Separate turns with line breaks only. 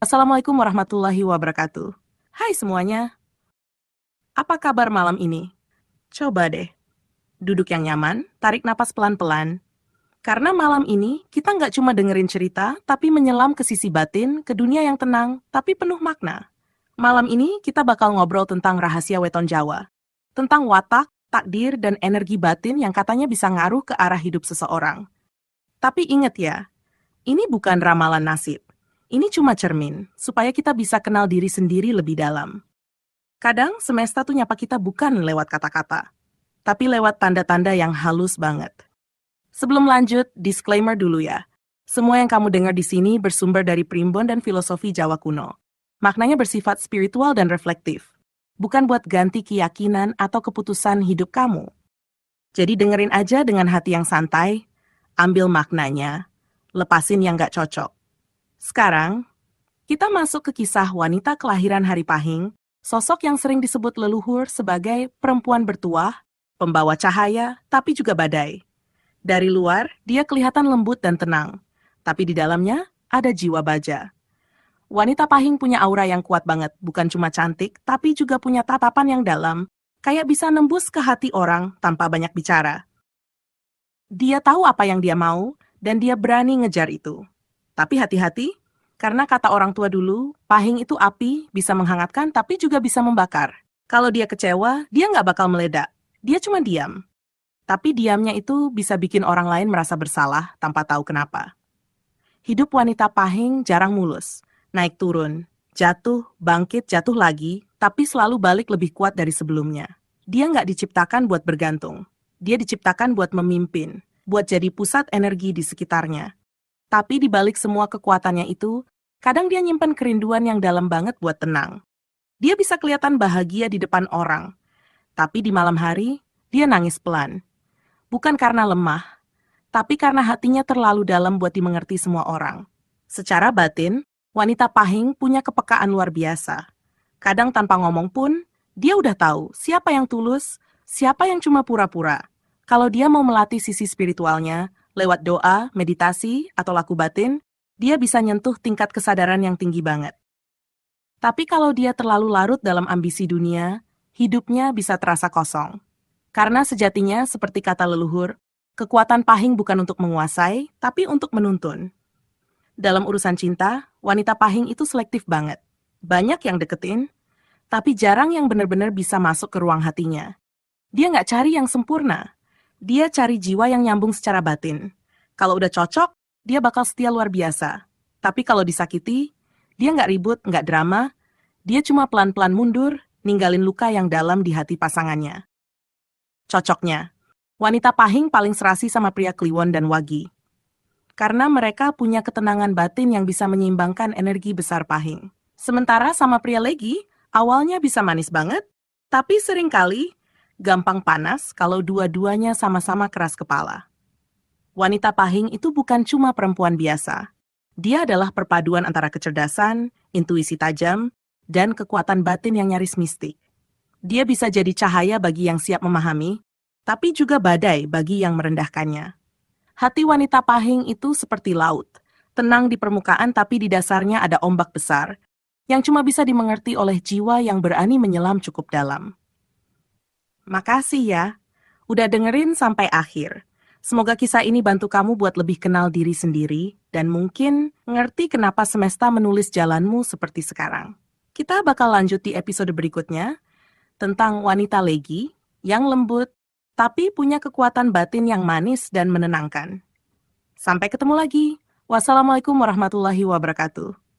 Assalamualaikum warahmatullahi wabarakatuh. Hai semuanya, apa kabar malam ini? Coba deh, duduk yang nyaman, tarik napas pelan-pelan. Karena malam ini kita nggak cuma dengerin cerita, tapi menyelam ke sisi batin, ke dunia yang tenang, tapi penuh makna. Malam ini kita bakal ngobrol tentang rahasia weton Jawa. Tentang watak, takdir, dan energi batin yang katanya bisa ngaruh ke arah hidup seseorang. Tapi ingat ya, ini bukan ramalan nasib. Ini cuma cermin, supaya kita bisa kenal diri sendiri lebih dalam. Kadang semesta tuh nyapa kita bukan lewat kata-kata, tapi lewat tanda-tanda yang halus banget. Sebelum lanjut, disclaimer dulu ya. Semua yang kamu dengar di sini bersumber dari primbon dan filosofi Jawa kuno. Maknanya bersifat spiritual dan reflektif. Bukan buat ganti keyakinan atau keputusan hidup kamu. Jadi dengerin aja dengan hati yang santai, ambil maknanya, lepasin yang gak cocok. Sekarang, kita masuk ke kisah wanita kelahiran Hari Pahing, sosok yang sering disebut leluhur sebagai perempuan bertuah, pembawa cahaya, tapi juga badai. Dari luar, dia kelihatan lembut dan tenang, tapi di dalamnya ada jiwa baja. Wanita Pahing punya aura yang kuat banget, bukan cuma cantik, tapi juga punya tatapan yang dalam, kayak bisa nembus ke hati orang tanpa banyak bicara. Dia tahu apa yang dia mau, dan dia berani ngejar itu. Tapi hati-hati, karena kata orang tua dulu, pahing itu api, bisa menghangatkan tapi juga bisa membakar. Kalau dia kecewa, dia nggak bakal meledak. Dia cuma diam. Tapi diamnya itu bisa bikin orang lain merasa bersalah tanpa tahu kenapa. Hidup wanita pahing jarang mulus. Naik turun, jatuh, bangkit, jatuh lagi, tapi selalu balik lebih kuat dari sebelumnya. Dia nggak diciptakan buat bergantung. Dia diciptakan buat memimpin, buat jadi pusat energi di sekitarnya. Tapi di balik semua kekuatannya itu, kadang dia nyimpen kerinduan yang dalam banget buat tenang. Dia bisa kelihatan bahagia di depan orang, tapi di malam hari, dia nangis pelan. Bukan karena lemah, tapi karena hatinya terlalu dalam buat dimengerti semua orang. Secara batin, wanita pahing punya kepekaan luar biasa. Kadang tanpa ngomong pun, dia udah tahu siapa yang tulus, siapa yang cuma pura-pura. Kalau dia mau melatih sisi spiritualnya, lewat doa, meditasi, atau laku batin, dia bisa nyentuh tingkat kesadaran yang tinggi banget. Tapi kalau dia terlalu larut dalam ambisi dunia, hidupnya bisa terasa kosong. Karena sejatinya, seperti kata leluhur, kekuatan pahing bukan untuk menguasai, tapi untuk menuntun. Dalam urusan cinta, wanita pahing itu selektif banget. Banyak yang deketin, tapi jarang yang benar-benar bisa masuk ke ruang hatinya. Dia nggak cari yang sempurna. Dia cari jiwa yang nyambung secara batin. Kalau udah cocok, dia bakal setia luar biasa. Tapi kalau disakiti, dia nggak ribut, nggak drama. Dia cuma pelan-pelan mundur, ninggalin luka yang dalam di hati pasangannya. Cocoknya, wanita pahing paling serasi sama pria kliwon dan wagi. Karena mereka punya ketenangan batin yang bisa menyeimbangkan energi besar pahing. Sementara sama pria legi, awalnya bisa manis banget, tapi seringkali gampang panas kalau dua-duanya sama-sama keras kepala. Wanita pahing itu bukan cuma perempuan biasa. Dia adalah perpaduan antara kecerdasan, intuisi tajam, dan kekuatan batin yang nyaris mistik. Dia bisa jadi cahaya bagi yang siap memahami, tapi juga badai bagi yang merendahkannya. Hati wanita pahing itu seperti laut, tenang di permukaan tapi di dasarnya ada ombak besar, yang cuma bisa dimengerti oleh jiwa yang berani menyelam cukup dalam. Makasih ya, udah dengerin sampai akhir. Semoga kisah ini bantu kamu buat lebih kenal diri sendiri dan mungkin ngerti kenapa semesta menulis jalanmu seperti sekarang. Kita bakal lanjut di episode berikutnya tentang wanita legi yang lembut tapi punya kekuatan batin yang manis dan menenangkan. Sampai ketemu lagi. Wassalamualaikum warahmatullahi wabarakatuh.